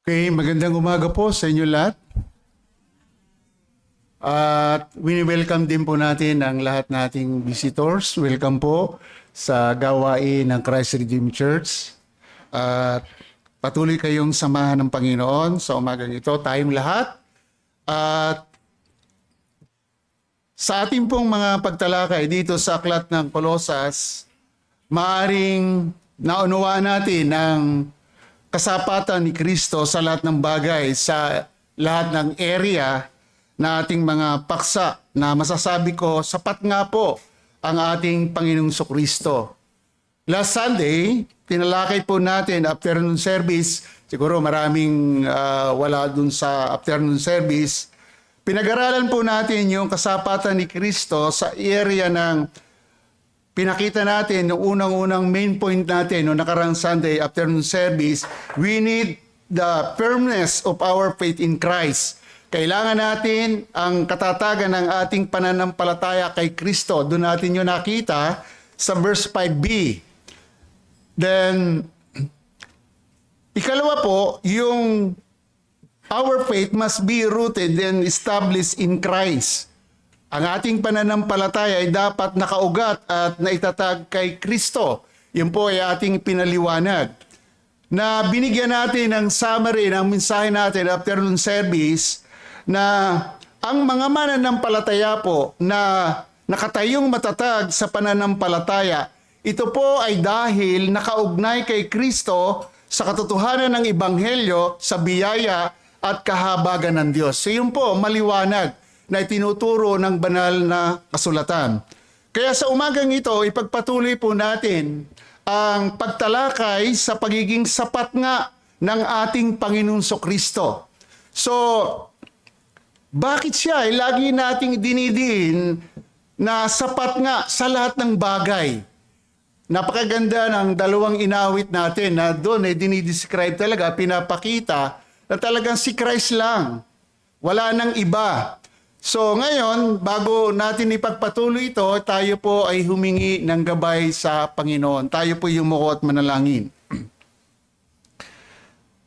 Okay, magandang umaga po sa inyo lahat. At wini-welcome din po natin ang lahat nating visitors. Welcome po sa gawain ng Christ Redeemed Church. At patuloy kayong samahan ng Panginoon sa umagang ito, tayong lahat. At sa ating pong mga pagtalakay dito sa aklat ng Kolosas, maaring naunawaan natin ang kasapatan ni Kristo sa lahat ng bagay, sa lahat ng area na ating mga paksa na masasabi ko, sapat nga po ang ating Panginoong Kristo. Last Sunday, tinalakay po natin afternoon service, siguro maraming wala dun sa afternoon service, pinag-aralan po natin yung kasapatan ni Kristo sa area ng pinakita natin, yung unang-unang main point natin, noong nakarang Sunday afternoon service, we need the firmness of our faith in Christ. Kailangan natin ang katatagan ng ating pananampalataya kay Kristo. Doon natin yung nakita sa verse 5b. Then, ikalawa po, yung our faith must be rooted and established in Christ. Ang ating pananampalataya ay dapat nakaugat at naitatag kay Kristo. Yun po ay ating pinaliwanag. Na binigyan natin ng summary ng mensahe natin afternoon service na ang mga mananampalataya po na nakatayong matatag sa pananampalataya, ito po ay dahil nakaugnay kay Kristo sa katotohanan ng Ebanghelyo, sa biyaya at kahabagan ng Diyos. So yun po, maliwanag na itinuturo ng banal na kasulatan. Kaya sa umagang ito, ipagpatuloy po natin ang pagtalakay sa pagiging sapat nga ng ating Panginoong Kristo. So, bakit siya ay lagi nating dinidiin na sapat nga sa lahat ng bagay? Napakaganda ng dalawang inawit natin na doon ay dinidescribe talaga, pinapakita na talagang si Christ lang. Wala nang iba. So ngayon, bago natin ipagpatuloy ito, tayo po ay humingi ng gabay sa Panginoon. Tayo po yumuko at manalangin.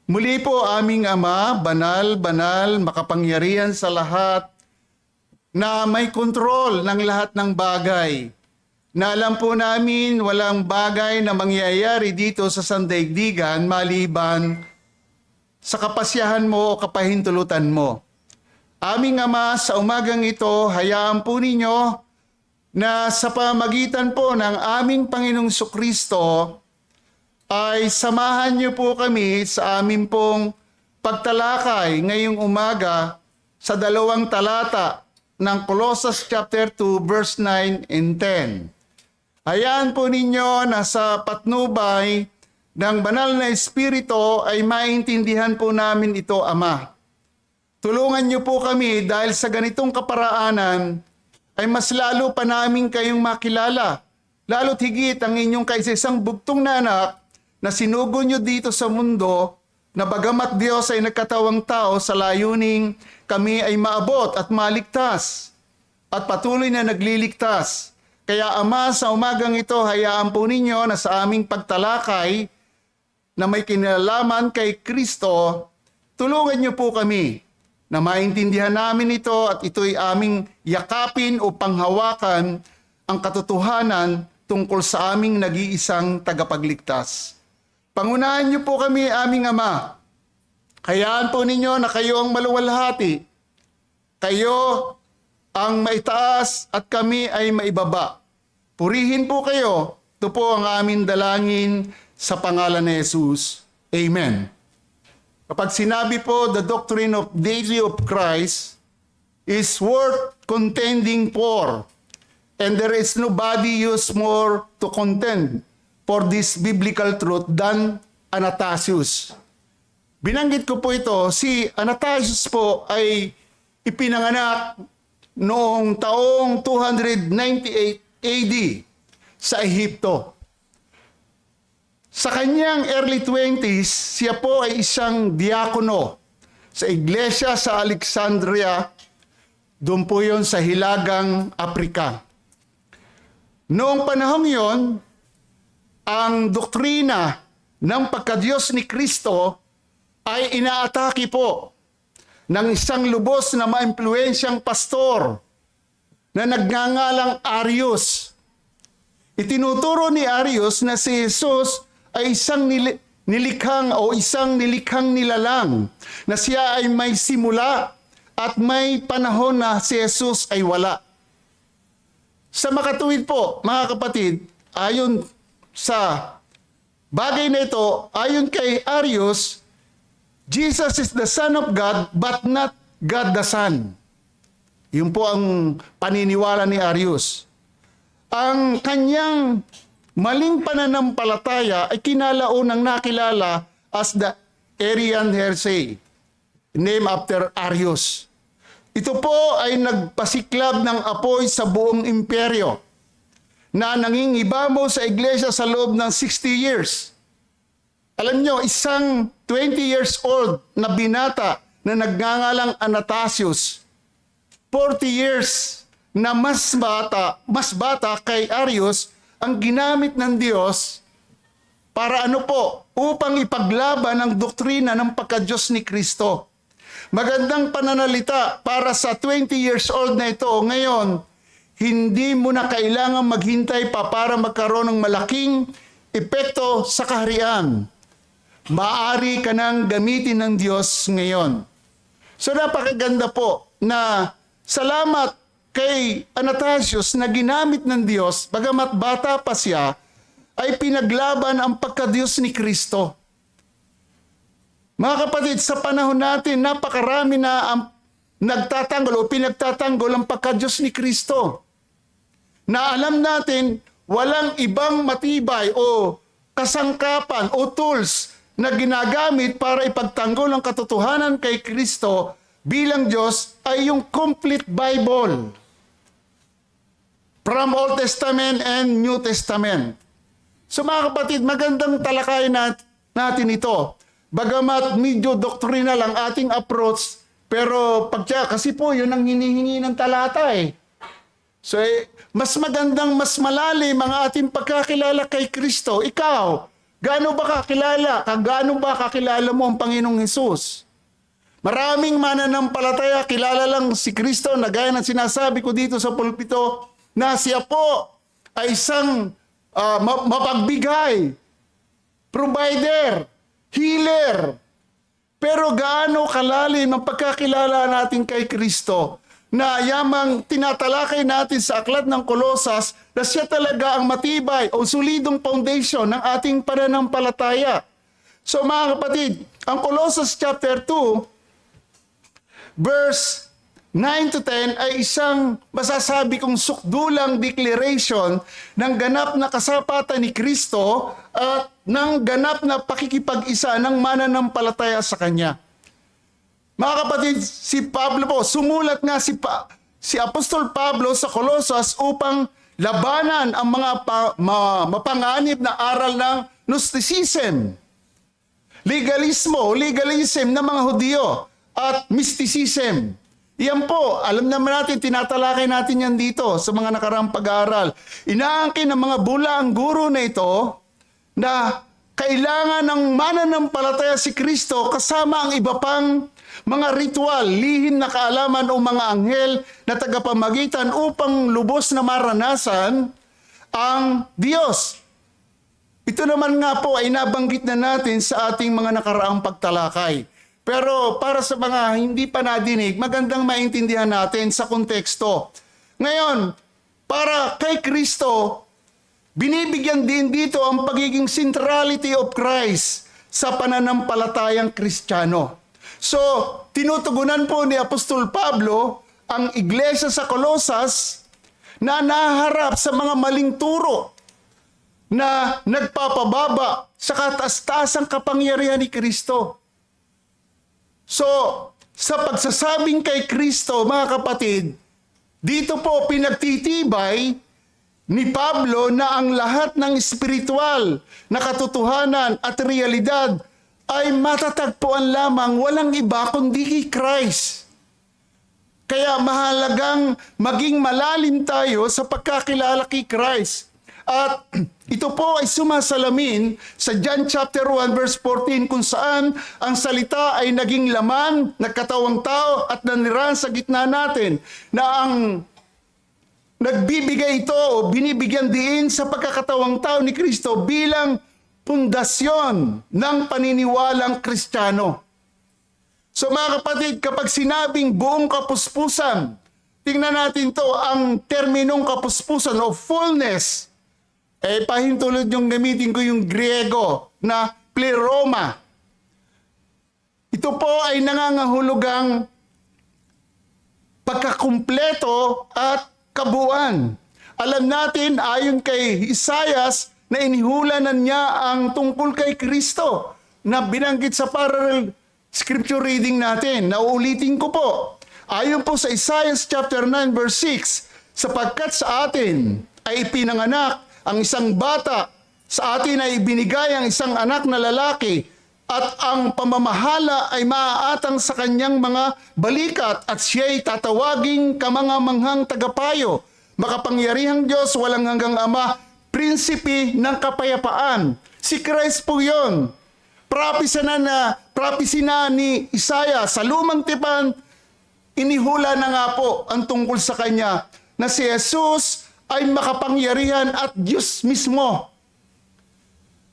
Muli po aming Ama, banal, makapangyarihan sa lahat, na may kontrol ng lahat ng bagay. Na alam po namin walang bagay na mangyayari dito sa sandaigdigan maliban sa kapasyahan mo o kapahintulutan mo. Aming Ama, sa umagang ito, hayaan po ninyo na sa pamagitan po ng aming Panginoong Kristo ay samahan niyo po kami sa aming pong pagtalakay ngayong umaga sa dalawang talata ng Colossus chapter 2 verse 9 and 10. Hayaan po ninyo na sa patnubay ng banal na Espiritu ay maintindihan po namin ito, Ama. Tulungan niyo po kami dahil sa ganitong kaparaanan ay mas lalo pa namin kayong makilala. Lalo't higit ang inyong kaisa-isang bugtong na anak na sinugo niyo dito sa mundo na bagamat Diyos ay nagkatawang tao sa layuning kami ay maabot at maligtas at patuloy na nagliligtas. Kaya Ama, sa umagang ito, hayaan po ninyo na sa aming pagtalakay na may kinalaman kay Kristo, tulungan niyo po kami na maintindihan namin ito at ito'y aming yakapin o panghawakan ang katotohanan tungkol sa aming nag-iisang tagapagligtas. Pangunahan niyo po kami, aming Ama. Hayaan po ninyo na kayo ang maluwalhati. Kayo ang maitaas at kami ay maibaba. Purihin po kayo. Ito po ang aming dalangin sa pangalan ni Jesus. Amen. Kapag sinabi po, the doctrine of deity of Christ is worth contending for. And there is nobody used more to contend for this biblical truth than Anastasius. Binanggit ko po ito, si Anastasius po ay ipinanganak noong taong 298 AD sa Ehipto. Sa kanyang early 20s, siya po ay isang diakono sa iglesia sa Alexandria. Doon po yun sa Hilagang Aprika. Noong panahong yon, ang doktrina ng pagkadiyos ni Kristo ay inaatake po ng isang lubos na maimpluwensyang pastor na nagngangalang Arius. Itinuturo ni Arius na si Jesus ay isang nilikhang nilalang, na siya ay may simula at may panahon na si Jesus ay wala. Sa makatuwid po, mga kapatid, ayon sa bagay na ito, ayon kay Arius, Jesus is the Son of God but not God the Son. Yun po ang paniniwala ni Arius. Ang kanyang maling pananampalataya ay kinalaunang nakilala as the Arian heresy, named after Arius. Ito po ay nagpasiklab ng apoy sa buong imperyo na nangingibabaw sa iglesia sa loob ng 60 years. Alam nyo, isang 20 years old na binata na nagngangalang Anastasius, 40 years na mas bata kay Arius, ang ginamit ng Diyos para upang ipaglaban ang doktrina ng pagka-Diyos ni Kristo. Magandang pananalita para sa 20 years old na ito. Ngayon, hindi mo na kailangan maghintay pa para magkaroon ng malaking epekto sa kaharian. Maaari ka nang gamitin ng Diyos ngayon. So napakaganda po na salamat kay Anastasius na ginamit ng Diyos, bagamat bata pa siya, ay pinaglaban ang pagka-Diyos ni Kristo. Mga kapatid, sa panahon natin, napakarami na ang nagtatanggol o pinagtatanggol ang pagka-Diyos ni Kristo. Na alam natin, walang ibang matibay o kasangkapan o tools na ginagamit para ipagtanggol ang katotohanan kay Kristo bilang Diyos ay yung complete Bible. From Old Testament and New Testament. So mga kapatid, magandang talakayin natin ito. Bagamat medyo doctrinal ang ating approach, pero kasi po yun ang hinihingi ng talata eh. So mas magandang, mas malalim ang ating pagkakilala kay Kristo. Ikaw, gaano ba kakilala mo ang Panginoong Hesus? Maraming mananampalataya, kilala lang si Kristo, na gaya ng sinasabi ko dito sa pulpito, na siya po ay isang mapagbigay, provider, healer. Pero gaano kalalim ang pagkakilala natin kay Kristo na yamang tinatalakay natin sa aklat ng Kolosas na siya talaga ang matibay o solidong foundation ng ating pananampalataya. So mga kapatid, ang Colossus chapter 2, verse 9 to 10 ay isang masasabi kong sukdulang declaration ng ganap na kasapatan ni Kristo at ng ganap na pakikipag-isa ng mananampalataya sa Kanya. Mga kapatid, si Pablo po, sumulat nga si Apostol Pablo sa Colossus upang labanan ang mga mapanganib na aral ng Gnosticism, legalism ng mga Hudyo at mysticism. Iyan po, alam naman natin, tinatalakay natin yan dito sa mga nakaraang pag-aaral. Inaangkin ng mga bulaang guro na ito na kailangan ng mananampalataya si Kristo kasama ang iba pang mga ritual, lihim na kaalaman o mga anghel na tagapamagitan upang lubos na maranasan ang Diyos. Ito naman nga po ay nabanggit na natin sa ating mga nakaraang pagtalakay. Pero para sa mga hindi pa nadinig, magandang maintindihan natin sa konteksto. Ngayon, para kay Kristo, binibigyan din dito ang pagiging centrality of Christ sa pananampalatayang Kristiyano. So, tinutugunan po ni Apostol Pablo ang iglesia sa Colossus na naharap sa mga maling turo na nagpapababa sa kataas-taasang kapangyarihan ni Kristo. So, sa pagsasabing kay Kristo, mga kapatid, dito po pinagtitibay ni Pablo na ang lahat ng espiritual na katotohanan at realidad ay matatagpuan lamang walang iba kundi kay Christ. Kaya mahalagang maging malalim tayo sa pagkakilala kay Christ. At ito po ay sumasalamin sa John chapter 1 verse 14 kung saan ang salita ay naging laman, nagkatawang tao at nanirahan sa gitna natin, na ang nagbibigay ito o binibigyan diin sa pagkakatawang tao ni Kristo bilang pundasyon ng paniniwalang Kristiyano. So mga kapatid, kapag sinabing buong kapuspusan, tingnan natin to, ang terminong kapuspusan o fullness, pahintulot yung gamitin ko yung Griego na pleroma. Ito po ay nangangahulugang pagkakumpleto at kabuuan. Alam natin, ayon kay Isaias, na inihulanan niya ang tungkol kay Kristo na binanggit sa parallel scripture reading natin. Nauulitin ko po. Ayon po sa Isaiah chapter 9 verse 6, sapagkat sa atin ay ipinanganak ang isang bata, sa atin ay ibinigay ang isang anak na lalaki, at ang pamamahala ay maaatang sa kanyang mga balikat, at siya'y tatawaging kamangamanghang tagapayo, makapangyarihang Diyos, walang hanggang Ama, prinsipe ng kapayapaan. Si Christ po yun. Prophecy na ni Isaiah sa lumang tipan, inihula na nga po ang tungkol sa kanya na si Jesus ay makapangyarihan at Diyos mismo.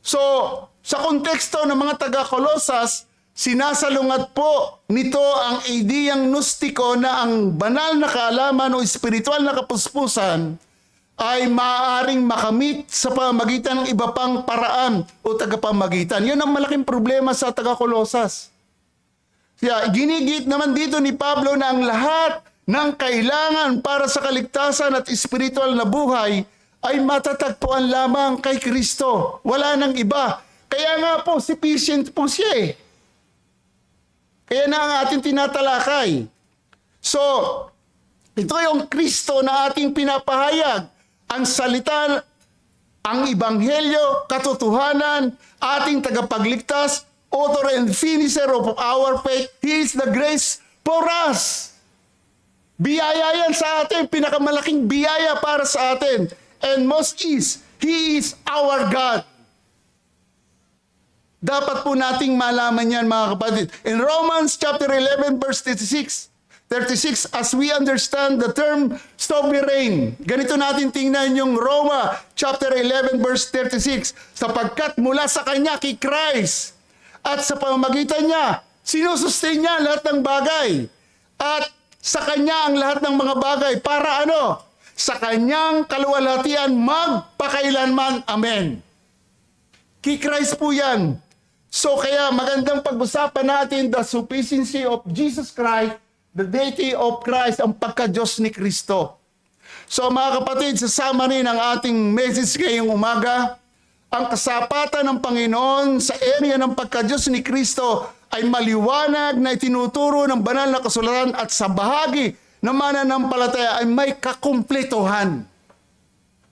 So, sa konteksto ng mga taga-Kolosas, sinasalungat po nito ang ideyang gnostiko na ang banal na kaalaman o espiritual na kapuspusan ay maaaring makamit sa pamamagitan ng iba pang paraan o tagapamagitan. Yun ang malaking problema sa taga-Kolosas. Kaya ginigit naman dito ni Pablo na ang lahat ng kailangan para sa kaligtasan at espiritual na buhay ay matatagpuan lamang kay Kristo. Wala nang iba. Kaya nga po, sufficient po siya eh. Kaya na ang ating tinatalakay. So, ito yung Kristo na ating pinapahayag. Ang salita, ang Ebanghelyo, katotohanan, ating tagapagligtas, author and finisher of our faith. He is the grace for us. Biyaya yan sa atin, pinakamalaking biyaya para sa atin. And most is, He is our God. Dapat po nating malaman yan, mga kapatid. In Romans chapter 11 verse 36, as we understand the term sovereign, ganito natin tingnan yung Roma chapter 11 verse 36, sapagkat mula sa Kanya, kay Christ, at sa pamamagitan niya, sinusustain niya lahat ng bagay. At sa Kanya ang lahat ng mga bagay. Para ano? Sa Kanyang kaluwalhatian magpakailanman. Amen. Kay Christ po yan. So kaya magandang pag-usapan natin the sufficiency of Jesus Christ, the deity of Christ, ang pagka-Diyos ni Kristo. So mga kapatid, sa summary ng ating message ngayong umaga, ang kasapatan ng Panginoon sa area ng pagka-Diyos ni Kristo ay maliwanag na itinuturo ng banal na kasulatan at sa bahagi ng mananampalataya ay may kakumpletuhan.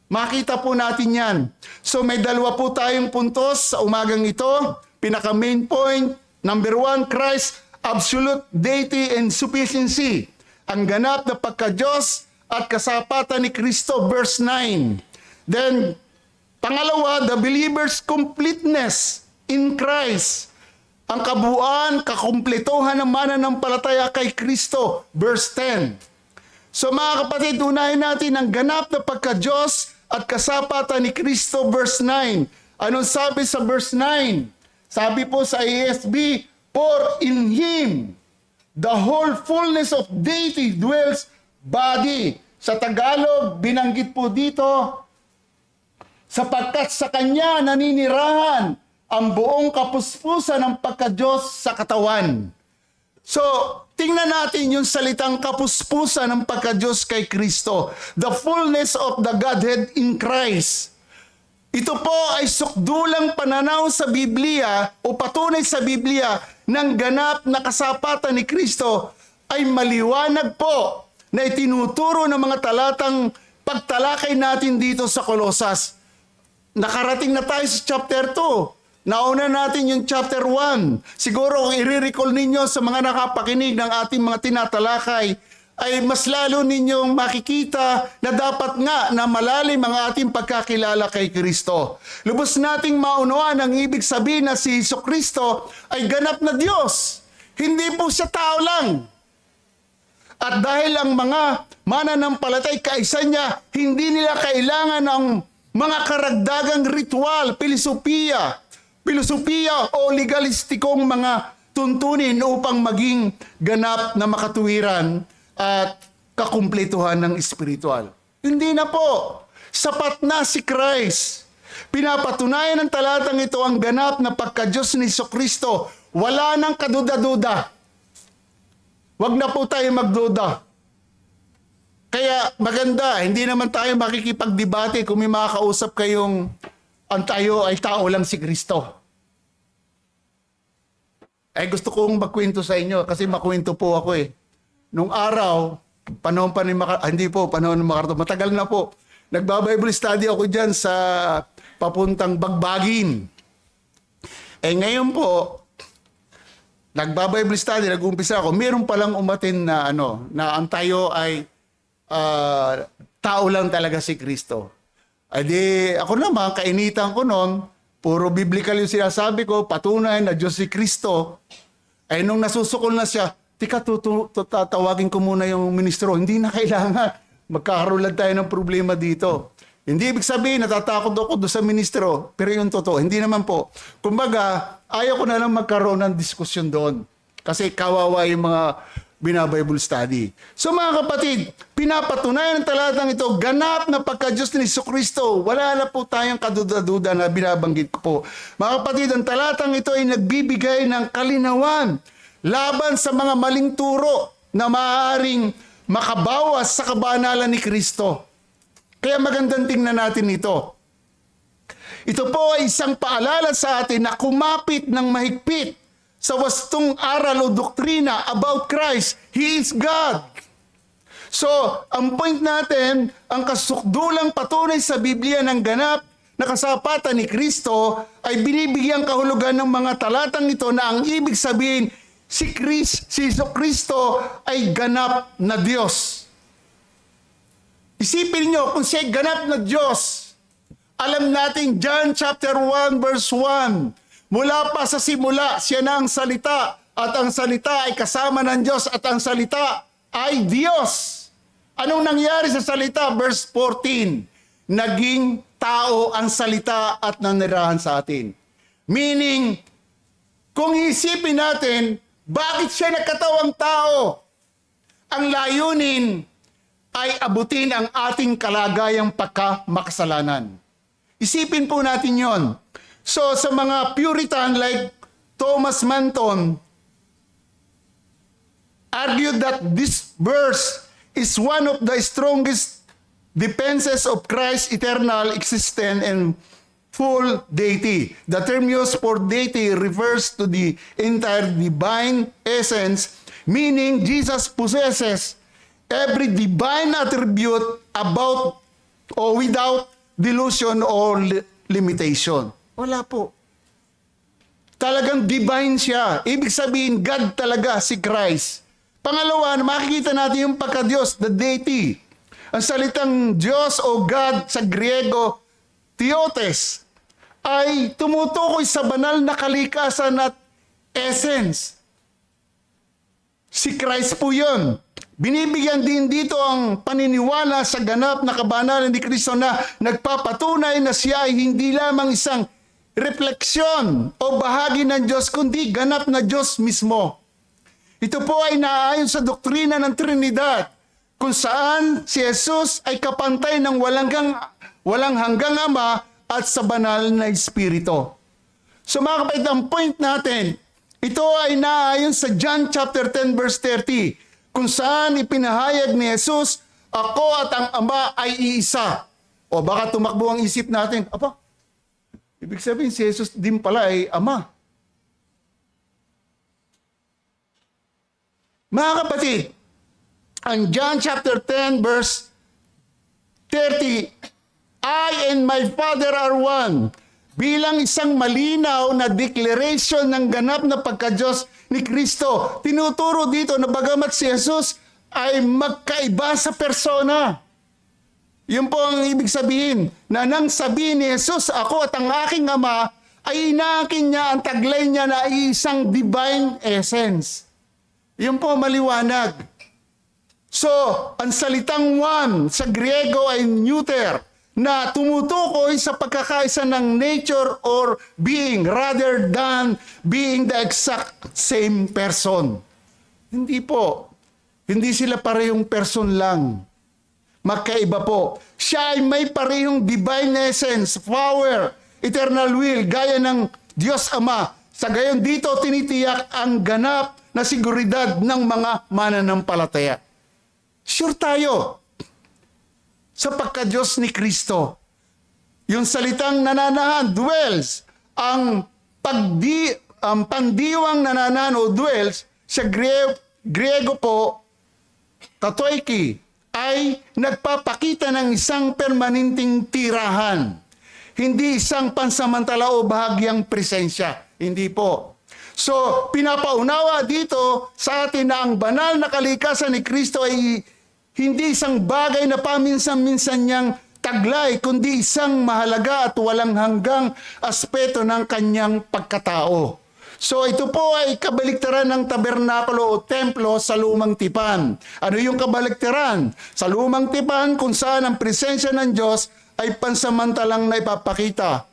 Makita po natin yan. So may dalawa po tayong puntos sa umagang ito. Pinaka main point, number 1, Christ, absolute deity and sufficiency. Ang ganap na pagka-Diyos at kasapatan ni Kristo, verse 9. Then, pangalawa, the believer's completeness in Christ. Ang kabuuan, kakumpletuhan ng mananampalataya kay Kristo, verse 10. So mga kapatid, unahin natin ang ganap na pagka-Diyos at kasapatan ni Kristo, verse 9. Anong sabi sa verse 9? Sabi po sa ESV, for in Him, the whole fullness of deity dwells body. Sa Tagalog, binanggit po dito, sapagkat sa Kanya naninirahan ang buong kapuspusan ng pagka-Diyos sa katawan. So, tingnan natin yung salitang kapuspusan ng pagka-Diyos kay Kristo. The fullness of the Godhead in Christ. Ito po ay sukdulang pananaw sa Biblia o patunay sa Biblia ng ganap na kasapatan ni Kristo ay maliwanag po na itinuturo ng mga talatang pagtalakay natin dito sa Kolosas. Nakarating na tayo sa chapter 2. Nauna natin yung chapter 1. Siguro kung i-recall ninyo sa mga nakapakinig ng ating mga tinatalakay, ay mas lalo ninyong makikita na dapat nga na malalim ang ating pagkakilala kay Kristo. Lubos nating maunawaan ang ibig sabihin na si Jesucristo ay ganap na Diyos. Hindi po siya tao lang. At dahil ang mga mananampalatay kaisa niya, hindi nila kailangan ng mga karagdagang ritual, filosofiya o legalistikong mga tuntunin upang maging ganap na makatuwiran at kakumpletuhan ng espiritual. Hindi na po. Sapat na si Christ. Pinapatunayan ng talatang ito ang ganap na pagka-Diyos ni Jesucristo. Wala nang kaduda-duda. Wag na po tayo magduda. Kaya maganda, hindi naman tayo makikipagdebate kung may makakausap kayong ang tayo ay tao lang si Kristo. Ay gusto kong magkwento sa inyo kasi makwento po ako eh. Nung araw, panahon pa ni panahon ni MacArthur, matagal na po. Nagba-Bible study ako dyan sa papuntang Bagbagin. Eh ngayon po, nagba-Bible study, nag-umpisa ako, meron palang umatin na na ang tayo ay tao lang talaga si Kristo. Ay di, ako naman, kainitan ko noon, puro biblical yung sinasabi ko, patunay na Diyos si Kristo. Ay nung nasusukol na siya, tika, tatawagin ko muna yung ministro. Hindi na kailangan. Magkakaroon lang tayo ng problema dito. Hindi ibig sabihin, natatakot ako doon sa ministro. Pero yung totoo, hindi naman po. Kumbaga, ayaw ko na lang magkaroon ng diskusyon doon. Kasi kawawa yung mga bina-Bible study. So mga kapatid, pinapatunayan ng talatang ito, ganap na pagka-Diyos ni Jesucristo. Wala na po tayong kaduda-duda na binabanggit ko po. Mga kapatid, ang talatang ito ay nagbibigay ng kalinawan laban sa mga maling turo na maaaring makabawas sa kabanalan ni Kristo. Kaya magandang tingnan natin ito. Ito po ay isang paalala sa atin na kumapit ng mahigpit sa wastong aral o doktrina about Christ. He is God. So, ang point natin, ang kasukdulang patunay sa Biblia ng ganap na kasapatan ni Kristo ay binibigyang kahulugan ng mga talatang ito na ang ibig sabihin, si Jesucristo ay ganap na Diyos. Isipin nyo, kung siya ganap na Diyos, alam natin, John chapter 1 verse 1, mula pa sa simula, siya na ang salita, at ang salita ay kasama ng Diyos, at ang salita ay Diyos. Anong nangyari sa salita? Verse 14, naging tao ang salita at nanirahan sa atin. Meaning, kung isipin natin, bakit siya nagkatawang tao? Ang layunin ay abutin ang ating kalagayang pagkamakasalanan. Isipin po natin yon. So sa mga Puritan like Thomas Manton argued that this verse is one of the strongest defenses of Christ's eternal existence and full deity. The term used for deity refers to the entire divine essence, meaning Jesus possesses every divine attribute about or without delusion or limitation. Wala po. Talagang divine siya. Ibig sabihin, God talaga si Christ. Pangalawa, makikita natin yung pagka-Diyos, the deity. Ang salitang Diyos o God sa Griego, theotes, ay tumutukoy sa banal na kalikasan at essence. Si Christ po yun. Binibigyan din dito ang paniniwala sa ganap na kabanalan ni Kristo na nagpapatunay na siya ay hindi lamang isang refleksyon o bahagi ng Diyos, kundi ganap na Diyos mismo. Ito po ay naaayon sa doktrina ng Trinidad, kung saan si Jesus ay kapantay ng walang hanggang Ama at sa banal na Espiritu. So mga kapatid, ang point natin, ito ay naaayon sa John chapter 10 verse 30, kung saan ipinahayag ni Jesus, ako at ang Ama ay iisa. O baka tumakbo ang isip natin, apa, ibig sabihin si Jesus din pala ay Ama. Mga kapatid, ang John chapter 10 verse 30, I and my Father are one. Bilang isang malinaw na declaration ng ganap na pagka-Diyos ni Kristo. Tinuturo dito na bagamat si Jesus ay magkaiba sa persona. Yun po ang ibig sabihin, na nang sabihin ni Jesus, ako at ang aking Ama, ay inaakin niya ang taglay niya na isang divine essence. Yun po maliwanag. So, ang salitang one sa Griego ay neuter, na tumutukoy sa pagkakaisa ng nature or being rather than being the exact same person. Hindi po. Hindi sila parehong person lang. Magkaiba po. Siya ay may parehong divine essence, power, eternal will, gaya ng Diyos Ama. Sa gayon dito tinitiyak ang ganap na seguridad ng mga mananampalataya. Sure tayo sa pagka-Diyos ni Kristo. Yung salitang nananahan, dwells, ang pandiwang nananahan o dwells, sa Griego po, katoiki, ay nagpapakita ng isang permanenteng tirahan. Hindi isang pansamantala o bahagyang presensya. Hindi po. So, pinapaunawa dito sa atin na ang banal na kalikasan ni Kristo ay hindi isang bagay na paminsan-minsan niyang taglay, kundi isang mahalaga at walang hanggang aspeto ng kanyang pagkatao. So ito po ay kabaliktaran ng tabernakulo o templo sa lumang tipan. Ano yung kabaliktaran? Sa lumang tipan kung saan ang presensya ng Diyos ay pansamantalang naipapakita.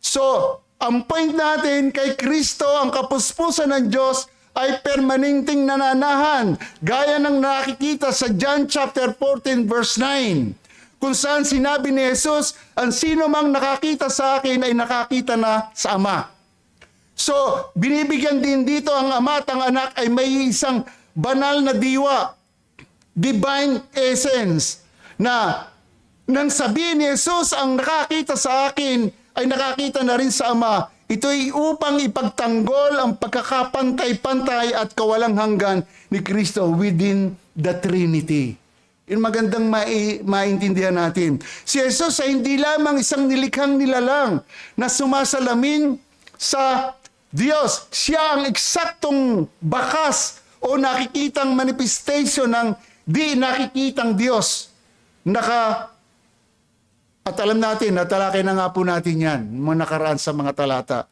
So, ang point natin kay Kristo, ang kapuspusan ng Diyos ay permanenteng nananahan, gaya ng nakikita sa John chapter 14 verse 9, kung saan sinabi ni Jesus, ang sino mang nakakita sa akin ay nakakita na sa Ama. So, binibigyan din dito ang Ama at ang Anak ay may isang banal na diwa, divine essence, na nang sabihin ni Jesus, ang nakakita sa akin ay nakakita na rin sa Ama. Ito ay upang ipagtanggol ang pagkakapantay-pantay at kawalang hanggan ni Kristo within the Trinity. Yung magandang maintindihan natin. Si Jesus ay hindi lamang isang nilikhang nilalang na sumasalamin sa Diyos. Siya ang eksaktong bakas o nakikitang manifestation ng di nakikitang Diyos. At alam natin, natalakay na nga po natin yan, mga nakaraan sa mga talata.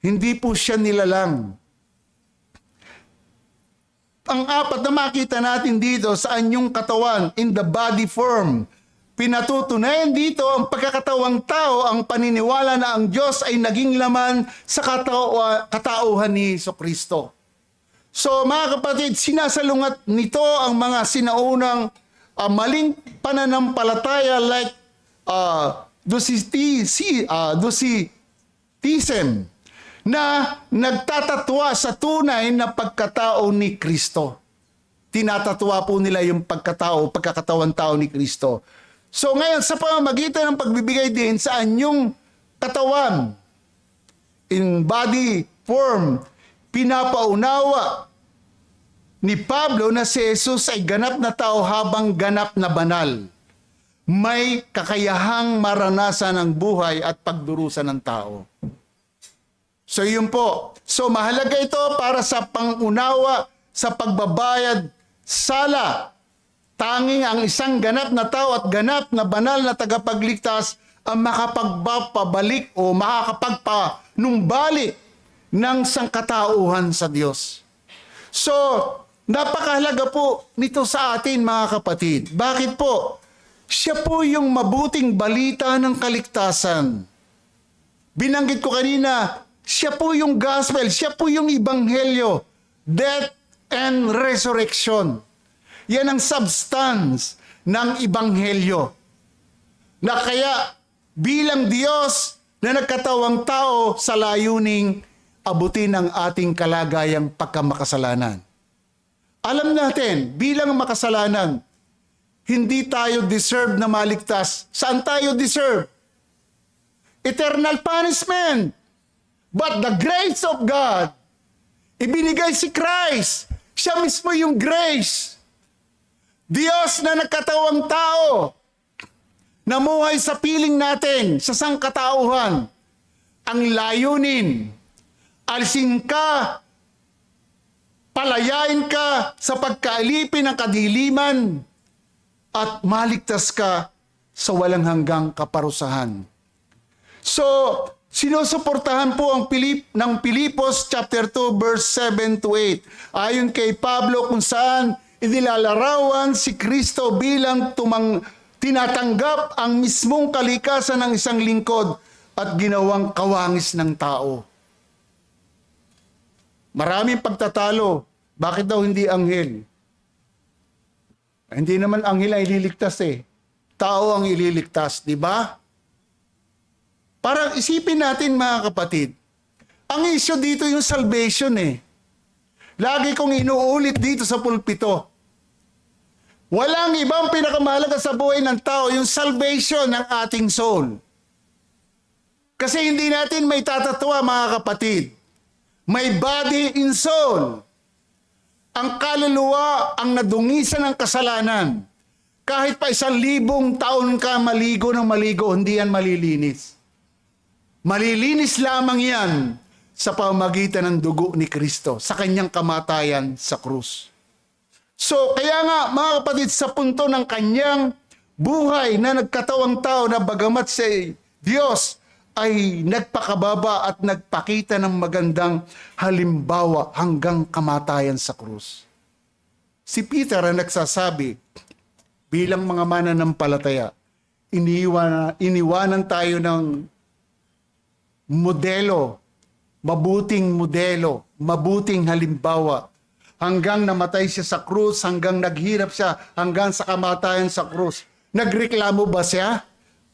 Hindi po siya nilalang. Ang apat na makita natin dito sa anyong katawan, in the body form, pinatutunayan dito ang pagkakatawang tao, ang paniniwala na ang Diyos ay naging laman sa katauhan ni Jesucristo. So mga kapatid, sinasalungat nito ang mga sinaunang maling pananampalataya like Docetism na nagtatatwa sa tunay na pagkatao ni Kristo. Tinatatwa po nila yung pagkakatawan tao ni Kristo. So ngayon, sa pamamagitan ng pagbibigay din sa anyong katawan, in body form, pinapaunawa ni Pablo na si Jesus ay ganap na tao habang ganap na banal. May kakayahang maranasan ang buhay at pagdurusa ng tao. So yun po. So mahalaga ito para sa pangunawa sa pagbabayad sala. Tanging ang isang ganap na tao at ganap na banal na tagapagligtas ang makapagpabalik o makakapagpanumbalik ng sangkatauhan sa Diyos. So, napakahalaga po nito sa atin mga kapatid. Bakit po? Siya po yung mabuting balita ng kaligtasan. Binanggit ko kanina, siya po yung gospel, siya po yung ebanghelyo, death and resurrection. Yan ang substance ng ebanghelyo. Na kaya bilang Diyos na nagkatawang tao sa layuning abutin ang ating kalagayang pagkamakasalanan. Alam natin, bilang makasalanan, hindi tayo deserve na maligtas. Saan tayo deserve? Eternal punishment. But the grace of God, ibinigay si Christ. Siya mismo yung grace. Diyos na nagkatawang tao, namuhay sa piling natin, sa sangkatauhan. Ang layunin, alisin ka, palayain ka sa pagkaalipin ng kadiliman, at maligtas ka sa walang hanggang kaparusahan. So, sinusuportahan po ang ng Pilipos chapter 2 verse 7 to 8. Ayon kay Pablo kung saan inilalarawan si Kristo bilang tinatanggap ang mismong kalikasan ng isang lingkod at ginawang kawangis ng tao. Maraming pagtatalo. Bakit daw hindi anghel? Hindi naman anghel ang ililigtas eh. Tao ang ililigtas, di ba? Parang isipin natin mga kapatid, ang issue dito yung salvation eh. Lagi kong inuulit dito sa pulpito. Walang ibang pinakamahalaga sa buhay ng tao, yung salvation ng ating soul. Kasi hindi natin may tatatwa mga kapatid. May body and soul. Ang kaluluwa ang nadungisan ng kasalanan. Kahit pa 1,000 taon ka maligo ng maligo, hindi yan malilinis. Malilinis lamang yan sa pamamagitan ng dugo ni Kristo, sa kanyang kamatayan sa krus. So, kaya nga mga kapatid, sa punto ng kanyang buhay na nagkatawang tao na bagamat si Diyos ay nagpakababa at nagpakita ng magandang halimbawa hanggang kamatayan sa krus. Si Peter ang nagsasabi, bilang mga mananampalataya, iniwanan tayo ng modelo, mabuting halimbawa, hanggang namatay siya sa krus, hanggang naghirap siya, hanggang sa kamatayan sa krus. Nagreklamo ba siya?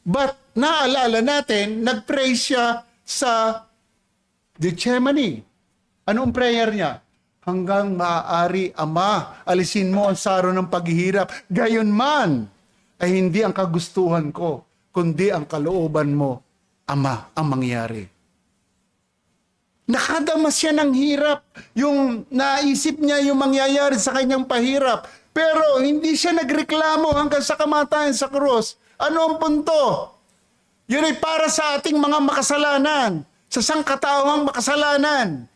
But naalala natin, nag-pray siya sa Gethsemane. Anong prayer niya? Hanggang maaari, Ama, alisin mo ang saro ng paghihirap. Gayon man, ay hindi ang kagustuhan ko, kundi ang kalooban mo, Ama, ang mangyari. Nakadamas siya ng hirap. Yung naisip niya yung mangyayari sa kanyang pahirap. Pero hindi siya nagreklamo hanggang sa kamatayan sa krus. Ano ang punto? Yun ay para sa ating mga makasalanan. Sa sangkatauhang makasalanan.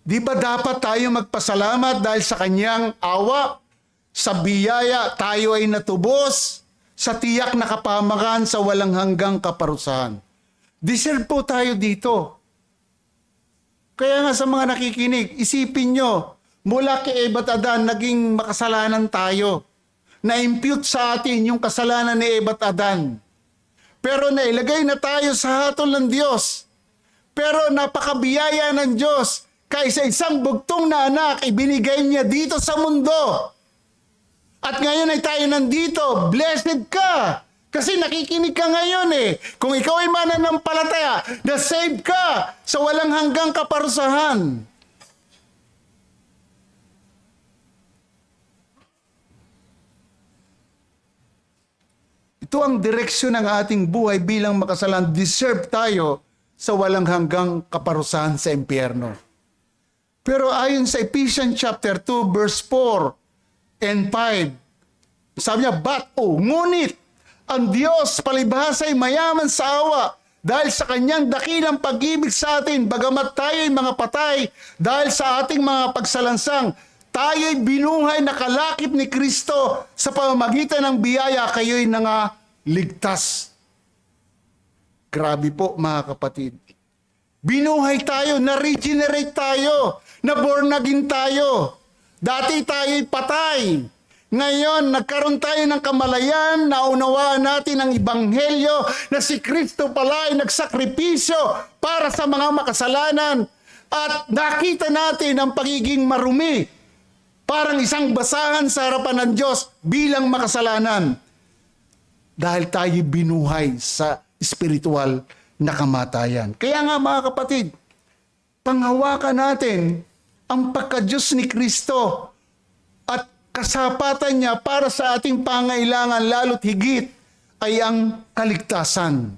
Di ba dapat tayo magpasalamat dahil sa kanyang awa? Sa biyaya tayo ay natubos. Sa tiyak na kapamakan sa walang hanggang kaparusahan. Deserve po tayo dito. Kaya nga sa mga nakikinig, isipin nyo, mula kay Eva at Adan, naging makasalanan tayo. Na-impute sa atin yung kasalanan ni Eva at Adan. Pero nailagay na tayo sa hatol ng Diyos. Pero napakabiyaya ng Diyos. Kaysa isang bugtong na anak, ibinigay niya dito sa mundo. At ngayon ay tayo nandito. Blessed ka. Kasi nakikinig ka ngayon eh. Kung ikaw ay mananampalataya, na-save ka sa walang hanggang kaparusahan. Ito ang direksyon ng ating buhay bilang makasalanan. Deserve tayo sa walang hanggang kaparusahan sa impyerno. Pero ayon sa Ephesians chapter 2 verse 4 and 5, sabi niya, ngunit, ang Diyos palibhasa ay mayaman sa awa dahil sa kanyang dakilang pag-ibig sa atin, bagamat tayo'y mga patay dahil sa ating mga pagsalansang, tayo'y binuhay na kalakip ni Kristo sa pamamagitan ng biyaya, kayo'y nangaligtas. Grabe po mga kapatid. Binuhay tayo, na-regenerate tayo, na-born again tayo. Dati tayo'y patay. Ngayon, nagkaroon tayo ng kamalayan, naunawaan natin ang Ebanghelyo na si Kristo pala ay nagsakripisyo para sa mga makasalanan. At nakita natin ang pagiging marumi, parang isang basahan sa harapan ng Diyos bilang makasalanan. Dahil tayo binuhay sa spiritual na kamatayan. Kaya nga mga kapatid, panghawakan natin ang pagka-Diyos ni Kristo at kasapatan niya para sa ating pangailangan, lalo't higit ay ang kaligtasan.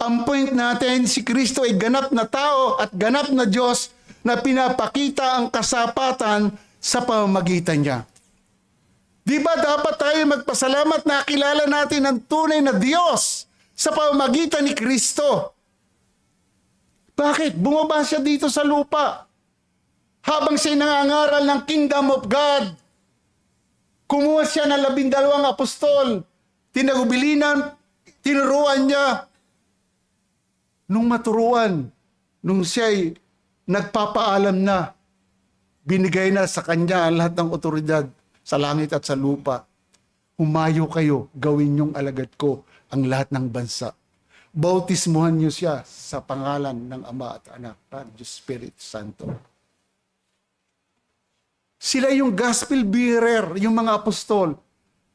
Ang point natin, si Kristo ay ganap na tao at ganap na Diyos na pinapakita ang kasapatan sa pamamagitan niya. Di ba dapat tayo magpasalamat na kilala natin ang tunay na Diyos sa pamamagitan ni Kristo? Bakit? Bumaba siya dito sa lupa. Habang siya nangangaral ng kingdom of God, kumuha siya ng 12 apostol, tinagubilinan, tinuruan niya. Nung maturuan, nung siya'y nagpapaalam na, binigay na sa kanya ang lahat ng otoridad sa langit at sa lupa. Humayo kayo, gawin niyong alagad ko ang lahat ng bansa. Bautismuhan niyo siya sa pangalan ng Ama at Anak at Diyos Espiritu Santo. Sila yung gospel bearer, yung mga apostol.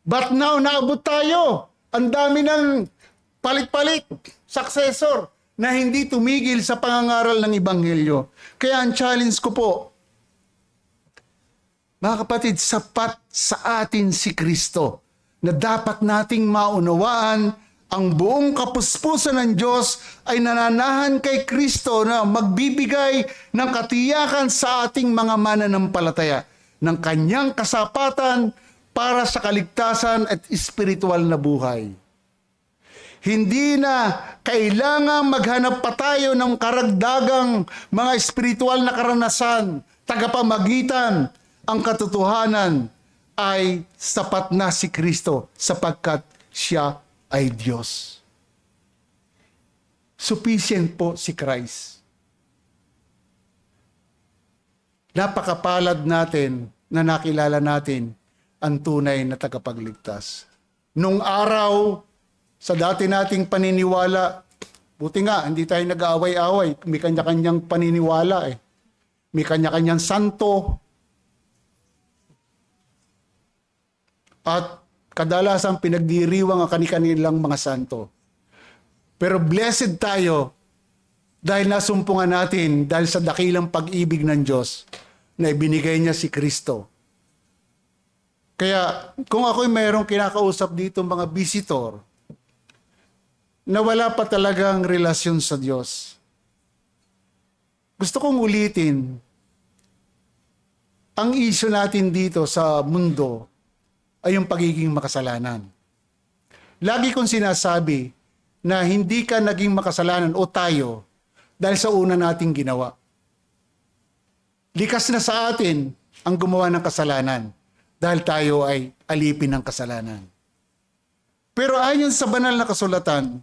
But now, naabot tayo. Ang dami ng palit-palit, successor, na hindi tumigil sa pangangaral ng Ebanghelyo. Kaya ang challenge ko po, mga kapatid, sapat sa atin si Kristo na dapat nating maunawaan ang buong kapuspusan ng Diyos ay nananahan kay Kristo na magbibigay ng katiyakan sa ating mga mananampalataya ng kanyang kasapatan para sa kaligtasan at espiritual na buhay. Hindi na kailangan maghanap pa tayo ng karagdagang mga espiritual na karanasan, tagapamagitan. Ang katotohanan ay sapat na si Kristo sapagkat siya ay Diyos. Sufficient po si Christ. Napakapalad natin na nakilala natin ang tunay na tagapagligtas. Nung araw, sa dati nating paniniwala, buti nga, hindi tayo nag-aaway-away. May kanya-kanyang paniniwala eh. May kanya-kanyang santo. At kadalasan pinagdiriwang ang kanilang mga santo. Pero blessed tayo dahil nasumpungan natin dahil sa dakilang pag-ibig ng Diyos na ibinigay niya si Kristo. Kaya kung ako'y mayroong kinakausap dito mga visitor na wala pa talagang relasyon sa Diyos, gusto kong ulitin, ang issue natin dito sa mundo ay yung pagiging makasalanan. Lagi kong sinasabi na hindi ka naging makasalanan o tayo dahil sa una nating ginawa. Likas na sa atin ang gumawa ng kasalanan dahil tayo ay alipin ng kasalanan. Pero ayon sa banal na kasulatan,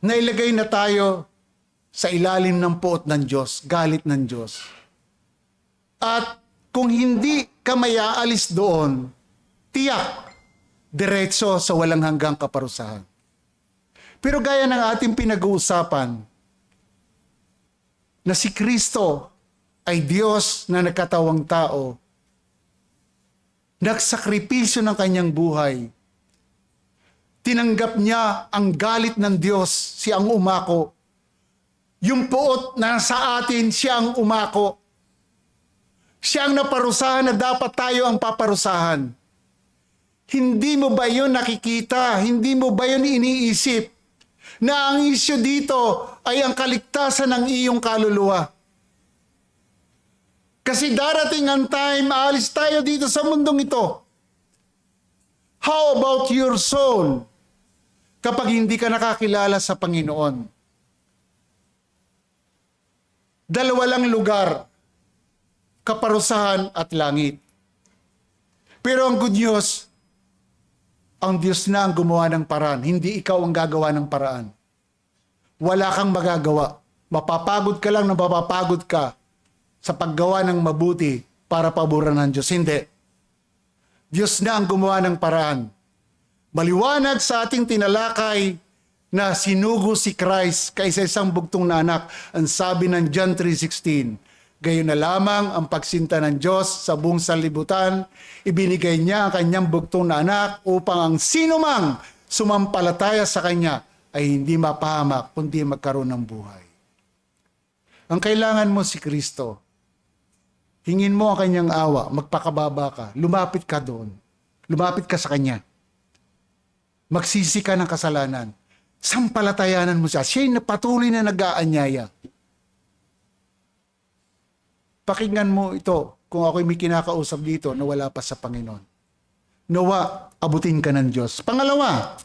nailagay na tayo sa ilalim ng puot ng Diyos, galit ng Diyos. At kung hindi ka may aalis doon, tiyak, diretso sa walang hanggang kaparusahan. Pero gaya ng ating pinag-uusapan, na si Kristo ay Diyos na nagkatawang tao, nagsakripisyo ng kanyang buhay, tinanggap niya ang galit ng Diyos, siya ang umako. Yung puot na sa atin, siya ang umako. Siya ang naparusahan na dapat tayo ang paparusahan. Hindi mo ba yun nakikita? Hindi mo ba yun iniisip? Na ang isyu dito ay ang kaligtasan ng iyong kaluluwa. Kasi darating ang time, aalis tayo dito sa mundong ito. How about your soul? Kapag hindi ka nakakilala sa Panginoon. Dalawa lang lugar, kaparusahan at langit. Pero ang good news, ang Diyos na ang gumawa ng paraan, hindi ikaw ang gagawa ng paraan. Wala kang magagawa. Mapapagod ka lang na mapapagod ka sa paggawa ng mabuti para paboran ng Diyos. Hindi. Diyos na ang gumawa ng paraan. Maliwanag sa ating tinalakay na sinugo si Christ kaysa isang bugtong na anak. Ang sabi ng John 3:16, gayon na lamang ang pagsinta ng Diyos sa buong sanlibutan, ibinigay niya ang kanyang bugtong na anak upang ang sinumang sumampalataya sa kanya ay hindi mapahamak kundi magkaroon ng buhay. Ang kailangan mo si Kristo. Hingin mo ang kanyang awa, magpakababa ka, lumapit ka doon. Lumapit ka sa kanya. Magsisi ka ng kasalanan. Sampalatayanan mo siya. Siya'y patuloy na nag-aanyaya. Pakinggan mo ito kung ako'y may kinakausap dito na wala pa sa Panginoon. Nawa, abutin ka ng Diyos. Pangalawa,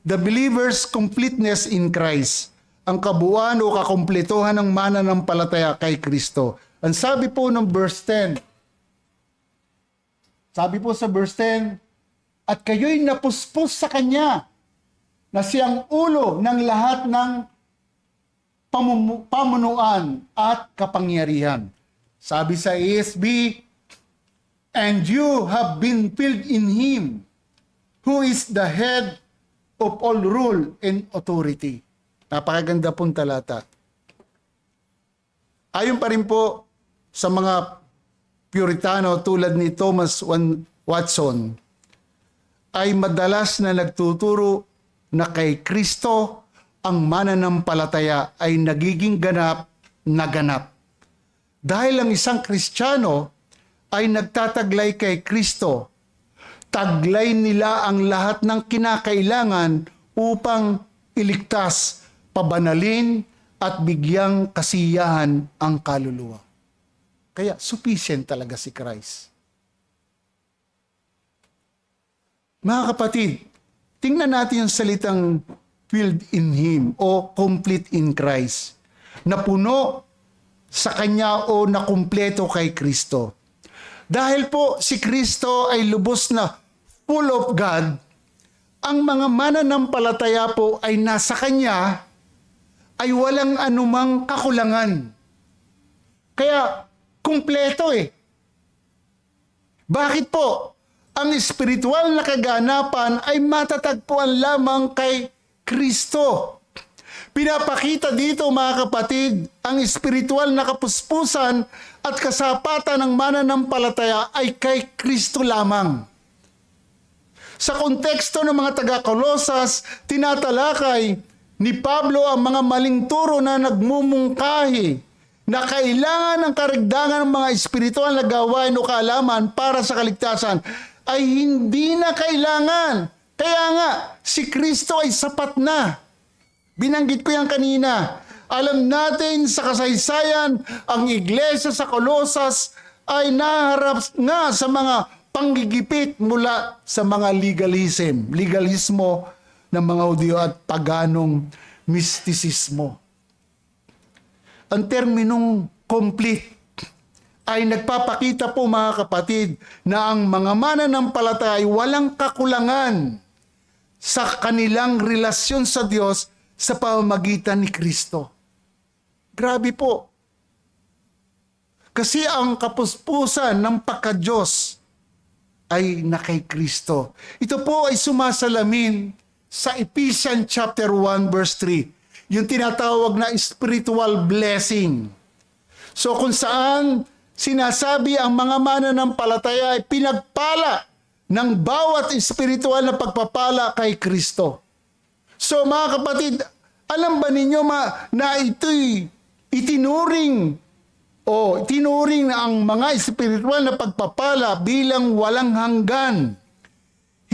the believer's completeness in Christ. ang kabuuan o kakumpletuhan ng mananampalataya kay Kristo. Ang sabi po ng verse 10, sabi po sa verse 10, at kayo'y napuspos sa Kanya, na siyang ulo ng lahat ng pamunuan at kapangyarihan. Sabi sa ESV, and you have been filled in Him, who is the head of all rule and authority. Napakaganda pong talata. Ayon pa rin po sa mga Puritano tulad ni Thomas Watson, ay madalas na nagtuturo na kay Kristo ang mananampalataya ay nagiging ganap na ganap. Dahil ang isang Kristiyano ay nagtataglay kay Kristo, taglay nila ang lahat ng kinakailangan upang iligtas, pabanalin at bigyang kasiyahan ang kaluluwa. Kaya sufficient talaga si Christ. Mga kapatid, tingnan natin yung salitang filled in Him o complete in Christ. Na puno sa Kanya o nakumpleto kay Kristo. Dahil po si Kristo ay lubos na full of God, ang mga mananampalataya po ay nasa Kanya ay walang anumang kakulangan. Kaya kumpleto Bakit po? Ang espiritual na kaganapan ay matatagpuan lamang kay Kristo. Pinapakita dito mga kapatid, ang espiritual na kapuspusan at kasapatan ng mananampalataya ay kay Kristo lamang. Sa konteksto ng mga taga-Kolosas, tinatalakay ni Pablo ang mga maling turo na nagmumungkahi na kailangan ng karagdagan ng mga espiritual na gawain o kaalaman para sa kaligtasan ay hindi na kailangan. Kaya nga, si Kristo ay sapat na. Binanggit ko yan kanina. Alam natin sa kasaysayan, ang iglesia sa Kolosas ay naharap nga sa mga panggigipit mula sa mga legalismo ng mga Hudyo at paganong mistisismo. Ang terminong complete ay nagpapakita po mga kapatid na ang mga mananampalataya ay walang kakulangan sa kanilang relasyon sa Diyos sa pamamagitan ni Kristo. Grabe po. Kasi ang kapuspusan ng pagka-Diyos ay na kay Kristo. Ito po ay sumasalamin sa Ephesians chapter 1 verse 3, yung tinatawag na spiritual blessing. So kung saan sinasabi ang mga mananampalataya ay pinagpala ng bawat espiritual na pagpapala kay Kristo. So mga kapatid, alam ba ninyo na ito'y itinuring ang mga espiritual na pagpapala bilang walang hanggan.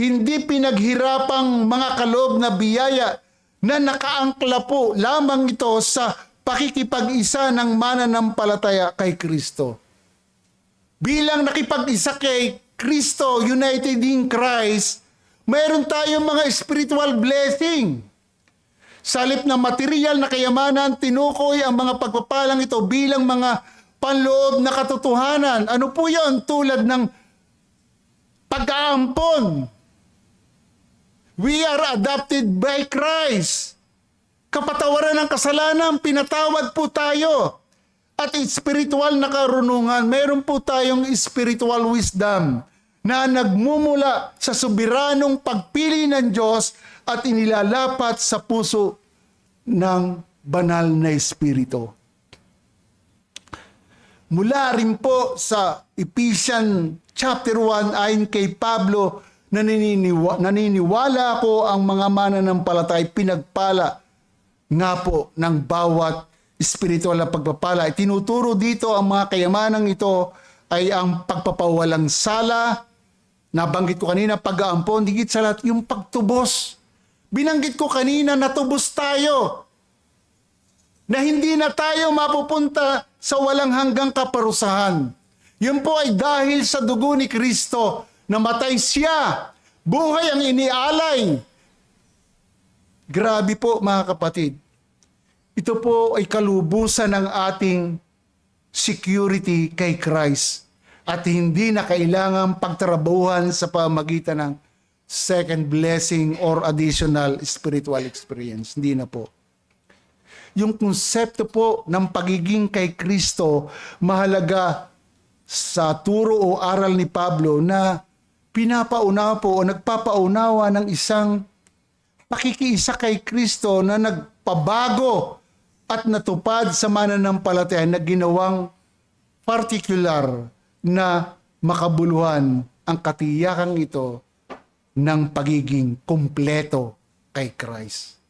Hindi pinaghirapang mga kaloob na biyaya na nakaangkla po lamang ito sa pakikipag-isa ng mananampalataya kay Kristo. Bilang nakipag-isa kay Kristo, united in Christ, mayroon tayong mga spiritual blessing. Sa halip na material na kayamanan, tinukoy ang mga pagpapalang ito bilang mga panloob na katotohanan. Ano po yan? Tulad ng pag-aampon. We are adopted by Christ. Kapatawaran ng kasalanan, pinatawad po tayo. At spiritual na karunungan, meron po tayong spiritual wisdom na nagmumula sa soberanong pagpili ng Diyos at inilalapat sa puso ng banal na espiritu. Mula rin po sa Ephesians chapter 1 ayon kay Pablo, naniniwala ko ang mga mananampalataya pinagpala nga po ng bawat espiritual na pagpapala. Tinuturo dito ang mga kayamanang ito ay ang pagpapawalang sala, nabanggit ko kanina, pag-aampon, higit sa lahat yung pagtubos. Binanggit ko kanina, natubos tayo. Na hindi na tayo mapupunta sa walang hanggang kaparusahan. Yun po ay dahil sa dugo ni Kristo, namatay siya. Buhay ang inialay. Grabe po mga kapatid. Ito po ay kalubusan ng ating security kay Christ at hindi na kailangang pagtrabahuhan sa pamagitan ng second blessing or additional spiritual experience. Hindi na po. Yung konsepto po ng pagiging kay Kristo, mahalaga sa turo o aral ni Pablo na pinapaunawa po o nagpapaunawa ng isang pakikiisa kay Kristo na nagpabago at natupad sa mananampalataya na ginawang particular na makabuluhan ang katiyakang ito ng pagiging kumpleto kay Christ.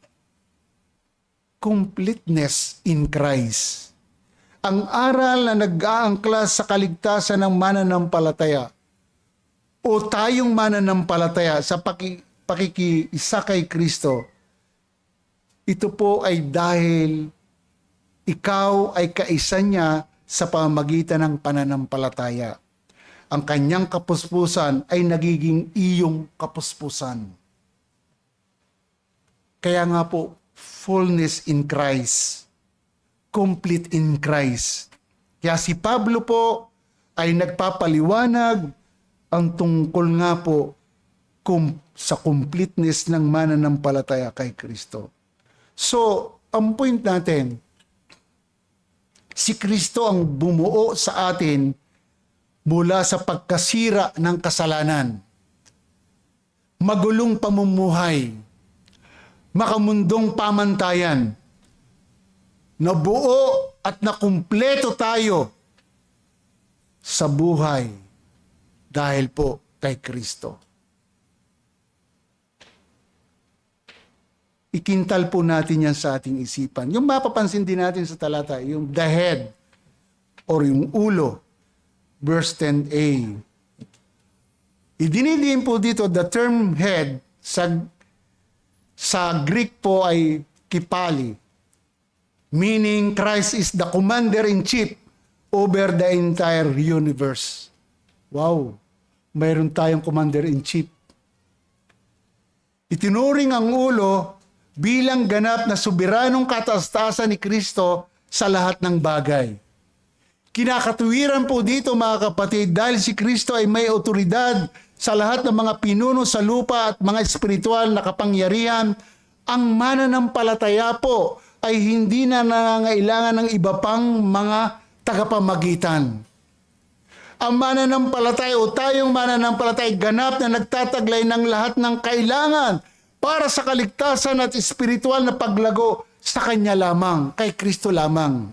Completeness in Christ. Ang aral na nag-aangkla sa kaligtasan ng mananampalataya o tayong mananampalataya sa pakikiisa kay Kristo, ito po ay dahil ikaw ay kaisa niya sa pamamagitan ng pananampalataya. Ang kanyang kapuspusan ay nagiging iyong kapuspusan. Kaya nga po, fullness in Christ, complete in Christ. Kaya si Pablo po ay nagpapaliwanag ang tungkol nga po sa completeness ng mananampalataya kay Kristo. So, ang point natin, si Kristo ang bumuo sa atin mula sa pagkasira ng kasalanan, magulong pamumuhay, makamundong pamantayan, nabuo at nakumpleto tayo sa buhay dahil po kay Kristo. Ikintal po natin yan sa ating isipan. Yung mapapansin din natin sa talata, yung the head or yung ulo, verse 10a. Idinidiin po dito the term head sa Greek po ay kipali, meaning Christ is the commander-in-chief over the entire universe. Wow! Mayroon tayong commander-in-chief. Itinuring ang ulo bilang ganap na soberanong kataas-taasan ni Kristo sa lahat ng bagay. Kinakatuwiran po dito mga kapatid dahil si Kristo ay may otoridad sa lahat ng mga pinuno sa lupa at mga espiritual na kapangyarihan. Ang mananampalataya po ay hindi na nangangailangan ng iba pang mga tagapamagitan. Ang mananampalataya o tayong mananampalataya ganap na nagtataglay ng lahat ng kailangan para sa kaligtasan at espiritual na paglago sa Kanya lamang, kay Kristo lamang.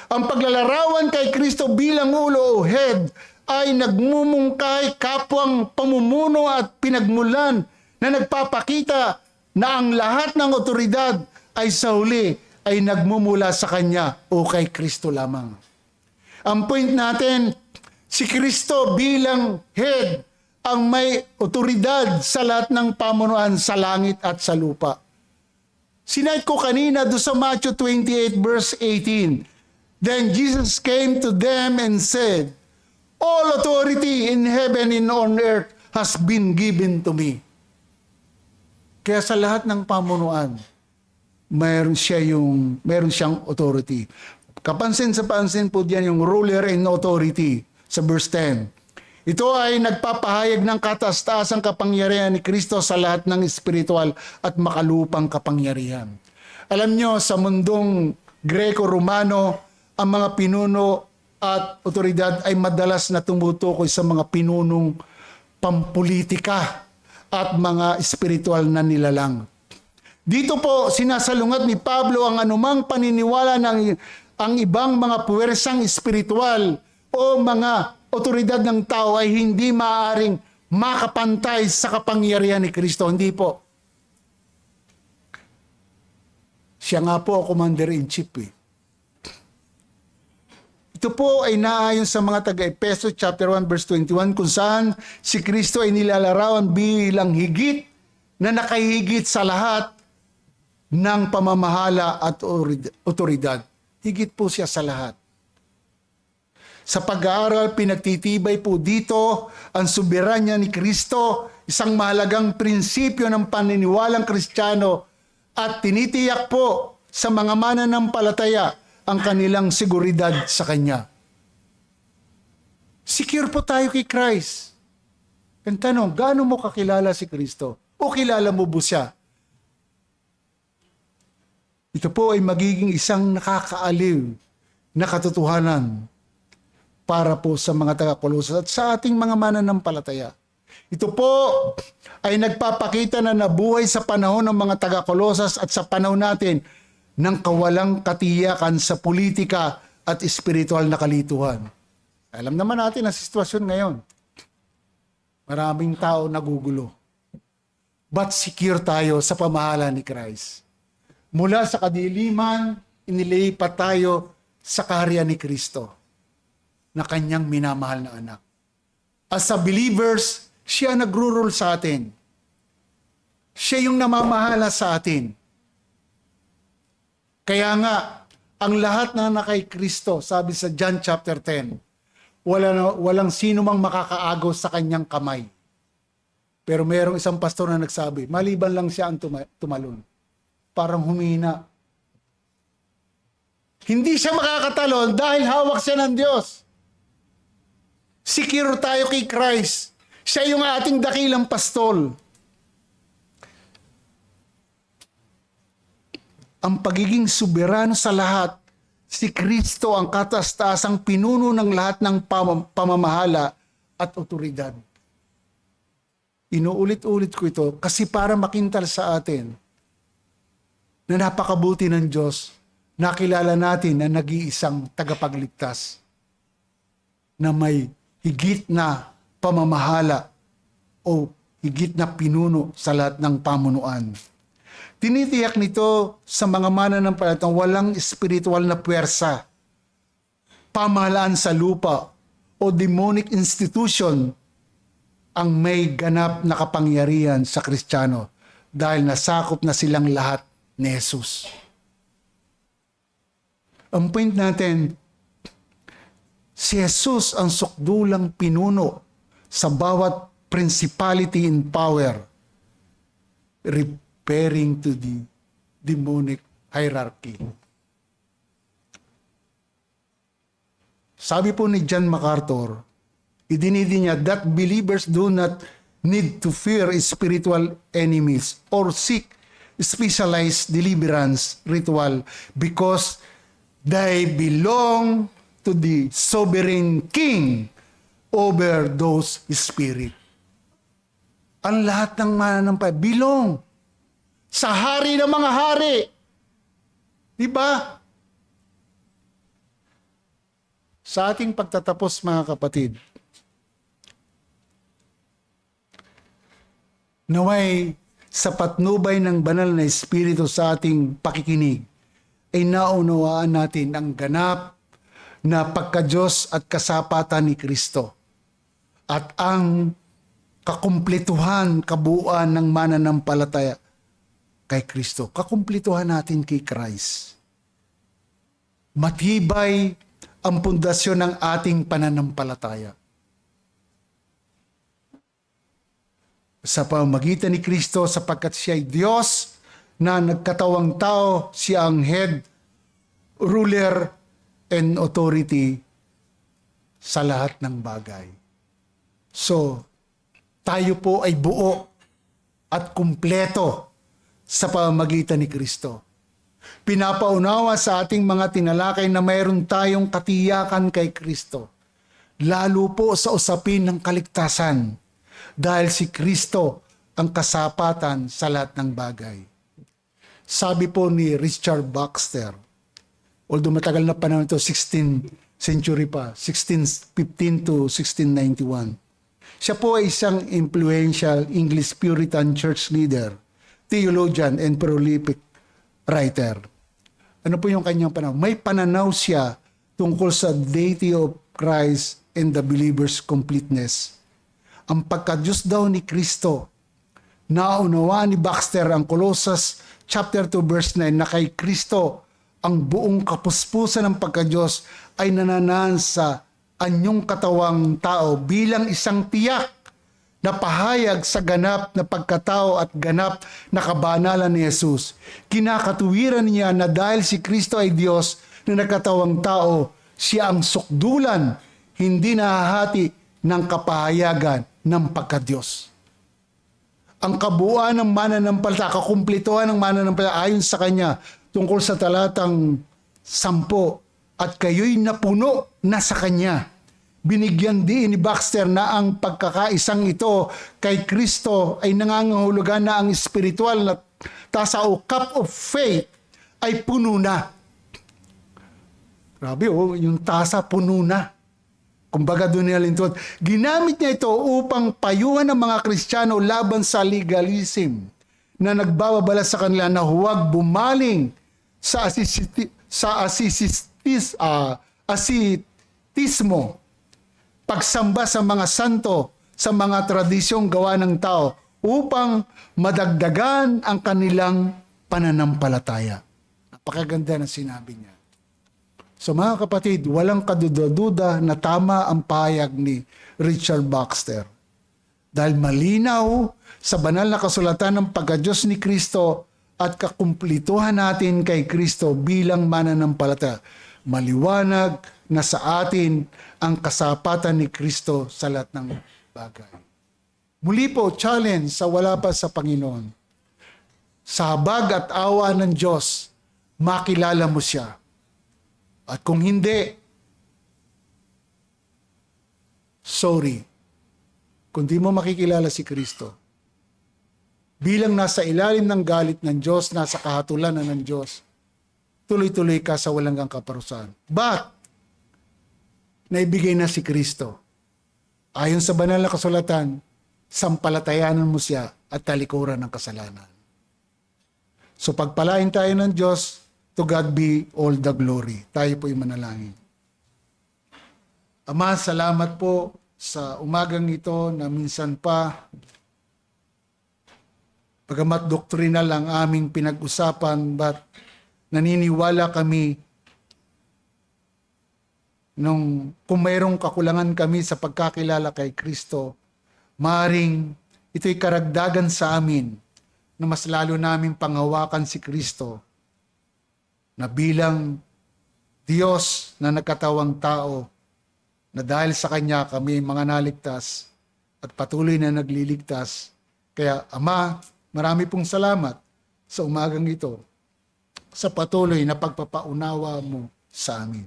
Ang paglalarawan kay Kristo bilang ulo o head ay nagmumungkay kapwang pamumuno at pinagmulan na nagpapakita na ang lahat ng otoridad ay sa huli ay nagmumula sa Kanya o kay Kristo lamang. Ang point natin, si Kristo bilang head ang may otoridad sa lahat ng pamunuan sa langit at sa lupa. Sinight ko kanina do sa Matthew 28 verse 18. Then Jesus came to them and said, all authority in heaven and on earth has been given to me. Kaya sa lahat ng pamunuan, mayroon siyang authority. Kapansin sa pansin po diyan yung ruler and authority sa verse 10. Ito ay nagpapahayag ng kataas-taasang kapangyarihan ni Kristo sa lahat ng espiritual at makalupang kapangyarihan. Alam nyo, sa mundong Greko-Romano, ang mga pinuno at otoridad ay madalas na tumutukoy sa mga pinunong pampolitika at mga espiritual na nilalang. Dito po, sinasalungat ni Pablo ang anumang paniniwala ng ang ibang mga puwersang espiritual o mga otoridad ng tao ay hindi maaaring makapantay sa kapangyarihan ni Kristo. Hindi po. Siya nga po ang commander-in-chief. Ito po ay naayon sa mga taga-Efeso chapter 1 verse 21 kung saan si Kristo ay nilalarawan bilang higit na nakahigit sa lahat ng pamamahala at otoridad. Higit po siya sa lahat. Sa pag-aaral, pinagtitibay po dito ang soberanya ni Kristo, isang mahalagang prinsipyo ng paniniwalang Kristiyano at tinitiyak po sa mga mananampalataya ang kanilang seguridad sa Kanya. Secure po tayo kay Christ. Ang tanong, gaano mo kakilala si Kristo? O kilala mo po siya? Ito po ay magiging isang nakakaaliw na katotohanan para po sa mga taga-Kolosas at sa ating mga mananampalataya. Ito po ay nagpapakita na nabuhay sa panahon ng mga taga-Kolosas at sa panahon natin ng kawalang katiyakan sa politika at espiritual na kalituhan. Alam naman natin ang sitwasyon ngayon. Maraming tao nagugulo. But secure tayo sa pamahala ni Christ. Mula sa kadiliman, inilipat tayo sa kaharian ni Kristo na kanyang minamahal na anak. As a believers, siya nagro-rule sa atin. Siya yung namamahala sa atin. Kaya nga, ang lahat na nakay Kristo, sabi sa John chapter 10, walang sino mang makakaagaw sa kanyang kamay. Pero mayroong isang pastor na nagsabi, maliban lang siya ang tumalon. Parang humina. Hindi siya makakatalon dahil hawak siya ng Diyos. Secure tayo kay Christ. Siya yung ating dakilang pastol. Ang pagiging soberano sa lahat, si Kristo ang katas-tasang pinuno ng lahat ng pamamahala at otoridad. Inuulit-ulit ko ito kasi para makintal sa atin na napakabuti ng Diyos, nakilala natin na nag-iisang tagapagligtas na may higit na pamamahala o higit na pinuno sa lahat ng pamunuan. Tinitiyak nito sa mga mananampalatayang walang espiritual na puwersa, pamahalaan sa lupa o demonic institution ang may ganap na kapangyarihan sa Kristiyano dahil nasakop na silang lahat ni Jesus. Ang point natin, si Jesus ang sukdulang pinuno sa bawat principality and power, referring to the demonic hierarchy. Sabi po ni John MacArthur, idinidi niya that believers do not need to fear spiritual enemies or seek specialized deliverance ritual because they belong to the sovereign king over those spirit. Ang lahat ng mananampalataya belong sa hari ng mga hari. Diba? Sa ating pagtatapos mga kapatid, naway sa patnubay ng banal na Espiritu sa ating pakikinig, ay naunawaan natin ang ganap na pagka-Diyos at kasapatan ni Kristo at ang kakumpletuhan, kabuuan ng mananampalataya kay Kristo. Kakumpletuhan natin kay Christ. Matibay ang pundasyon ng ating pananampalataya. Sa pamamagitan ni Kristo sapagkat siya ay Diyos na nagkatawang tao, siya ang head, ruler, and authority sa lahat ng bagay. So, tayo po ay buo at kumpleto sa pamamagitan ni Kristo. Pinapaunawa sa ating mga tinalakay na mayroon tayong katiyakan kay Kristo, lalo po sa usapin ng kaligtasan, dahil si Kristo ang kasapatan sa lahat ng bagay. Sabi po ni Richard Baxter, although matagal na panahon ito, 16th century pa, 1615 to 1691. Siya po ay isang influential English Puritan church leader, theologian, and prolific writer. Ano po yung kanyang pananaw? May pananaw siya tungkol sa deity of Christ and the believer's completeness. Ang pagka-Diyos daw ni Kristo, naunawaan ni Baxter ang Colossus chapter 2 verse 9 na kay Kristo ang buong kapuspusan ng pagka-Diyos ay nananahan sa anyong katawang tao bilang isang tiyak na pahayag sa ganap na pagkatao at ganap na kabanalan ni Jesus. Kinakatuwiran niya na dahil si Kristo ay Diyos na nagkatawang tao, siya ang sukdulan, hindi nahahati ng kapahayagan ng pagka-Diyos. Ang kabuuan ng mananampalataya, kakumplituhan ng mananampalataya ayon sa Kanya tungkol sa talatang 10, at kayo'y napuno na sa Kanya. Binigyan din ni Baxter na ang pagkakaisang ito kay Kristo ay nangangahulugan na ang spiritual na tasa o cup of faith ay puno na. Grabe yung tasa puno na. Kumbaga doon niya lintod. Ginamit niya ito upang payuhan ng mga Kristiyano laban sa legalism na nagbababala sa kanila na huwag bumaling sa asitismo, pagsamba sa mga santo, sa mga tradisyong gawa ng tao upang madagdagan ang kanilang pananampalataya. Napakaganda na sinabi niya. So mga kapatid, walang kaduda-duda na tama ang pahayag ni Richard Baxter. Dahil malinaw sa banal na kasulatan ng pagka-Diyos ni Kristo at kakumplituhan natin kay Kristo bilang mananampalataya. Maliwanag na sa atin ang kasapatan ni Kristo sa lahat ng bagay. Muli po, challenge sa wala pa sa Panginoon. Sa habag at awa ng Diyos, makilala mo siya. At kung hindi, sorry, kung di mo makikilala si Kristo, bilang nasa ilalim ng galit ng Diyos, nasa kahatulan ng Diyos, tuloy-tuloy ka sa walang kaparusahan. But, naibigay na si Kristo. Ayon sa banal na kasulatan, sampalatayanan mo siya at talikuran ng kasalanan. So pagpalain tayo ng Diyos, to God be all the glory. Tayo po'y manalangin. Ama, salamat po sa umagang ito na minsan pa, bagamat doktrinal ang aming pinag-usapan, but naniniwala kami kung mayroong kakulangan kami sa pagkakilala kay Kristo, maaaring ito'y karagdagan sa amin na mas lalo namin panghawakan si Kristo na bilang Diyos na nagkatawang tao, na dahil sa Kanya kami mga naligtas at patuloy na nagliligtas. Kaya Ama, marami pong salamat sa umagang ito sa patuloy na pagpapaunawa mo sa amin.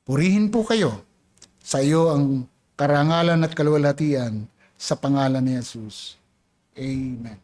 Purihin po kayo. Sa iyo ang karangalan at kaluwalhatian sa pangalan ni Jesus. Amen.